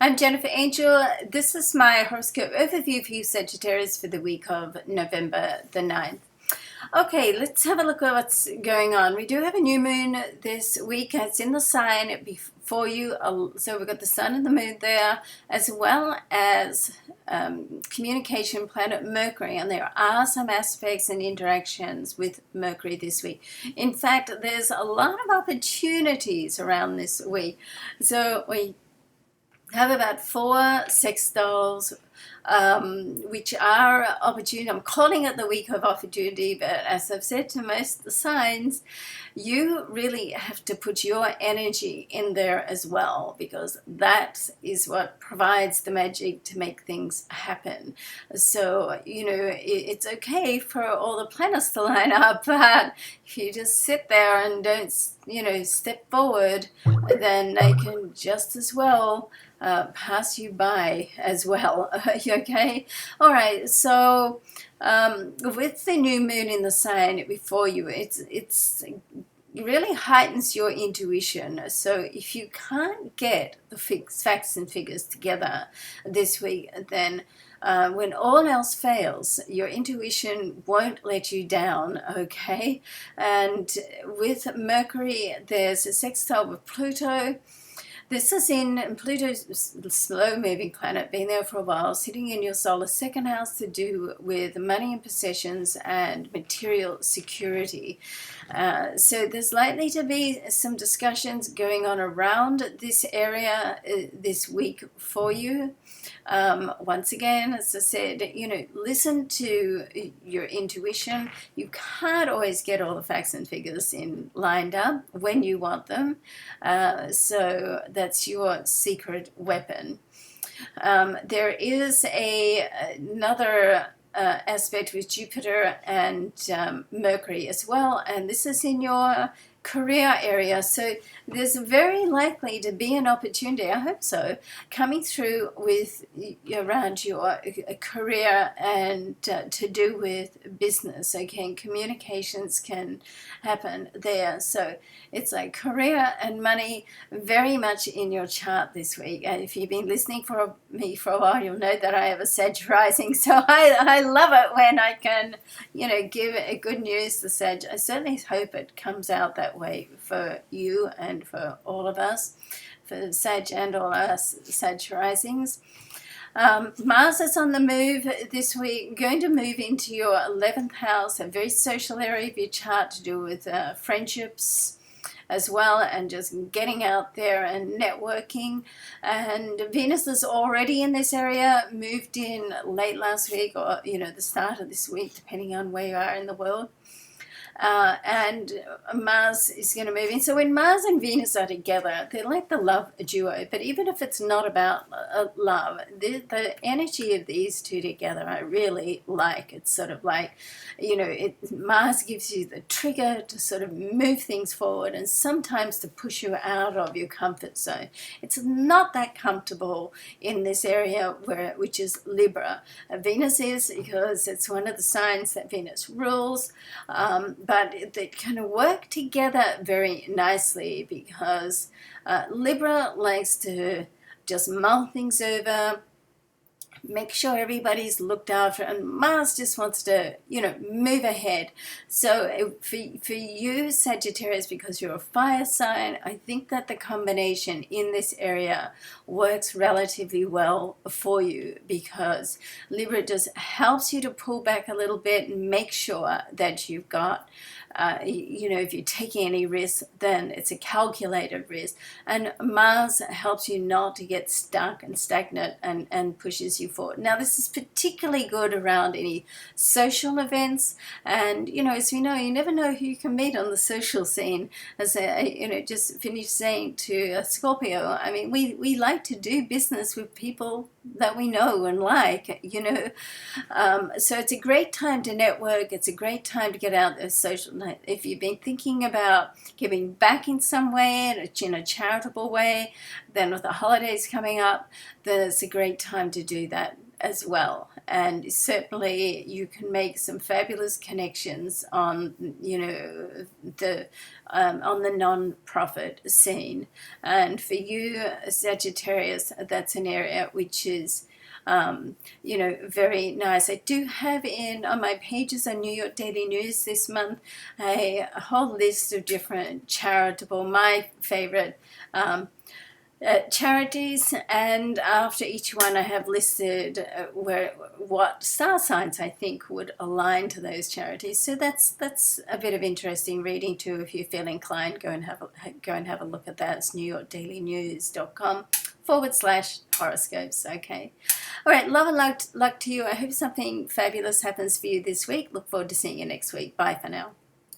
I'm Jennifer Angel. This is my horoscope overview for you, Sagittarius, for the week of November the 9th. Okay, let's have a look at what's going on. We do have a new moon this week. It's in the sign before you. So we've got the sun and the moon there, as well as communication planet Mercury. And there are some aspects and interactions with Mercury this week. In fact, there's a lot of opportunities around this week. So we have about 4 sextiles, which are opportunity. I'm calling it the week of opportunity, but as I've said to most of the signs, you really have to put your energy in there as well, because that is what provides the magic to make things happen. So, it's okay for all the planets to line up, but if you just sit there and don't, step forward, then they can just as well pass you by as well. Okay? All right, so with the new moon in the sign before you, it really heightens your intuition. So if you can't get the facts and figures together this week, then when all else fails, your intuition won't let you down, okay? And with Mercury, there's a sextile with Pluto. This is in Pluto's slow-moving planet, been there for a while, sitting in your solar second house, to do with money and possessions and material security. So there's likely to be some discussions going on around this area this week for you. Once again, as I said, listen to your intuition. You can't always get all the facts and figures lined up when you want them. So that's your secret weapon. There is another aspect with Jupiter and Mercury as well, and this is in your career area. So there's very likely to be an opportunity, I hope so, coming through with around your career and to do with business. Okay, and communications can happen there. So it's like career and money very much in your chart this week. And if you've been listening for me for a while, you'll know that I have a Sag rising. So I love it when I can, give a good news to Sag. I certainly hope it comes out that way for you and for all of us, for Sag and all us Sag risings. Mars is on the move this week, going to move into your 11th house, a very social area of your chart, to do with friendships as well, and just getting out there and networking. And Venus is already in this area, moved in late last week, or the start of this week, depending on where you are in the world. And Mars is going to move in. So when Mars and Venus are together, they're like the love duo. But even if it's not about love, the energy of these two together I really like. It's sort of like, Mars gives you the trigger to sort of move things forward, and sometimes to push you out of your comfort zone. It's not that comfortable in this area which is Libra. Venus is, because it's one of the signs that Venus rules. But they kind of work together very nicely, because Libra likes to just mull things over, make sure everybody's looked after, and Mars just wants to, move ahead. So for you, Sagittarius, because you're a fire sign, I think that the combination in this area works relatively well for you, because Libra just helps you to pull back a little bit and make sure that you've got, if you're taking any risk, then it's a calculated risk. And Mars helps you not to get stuck and stagnant, and pushes you forward. Now, this is particularly good around any social events. And, as we know, you never know who you can meet on the social scene. As I, just finished saying to Scorpio, I mean, we like to do business with people that we know and like, so it's a great time to network. It's a great time to get out there social. If you've been thinking about giving back in some way, in a charitable way, then with the holidays coming up, then it's a great time to do that. as well, and certainly you can make some fabulous connections on, you know, the on the non-profit scene. And for you, Sagittarius, that's an area which is you know, very nice. I do have in on my pages on New York Daily News this month a whole list of different charitable, my favorite charities, and after each one I have listed what star signs I think would align to those charities. So that's a bit of interesting reading too. If you feel inclined, go and have a look at that. It's newyorkdailynews.com/horoscopes. Okay, all right, love and luck to you. I hope something fabulous happens for you this week. Look forward to seeing you next week. Bye for now.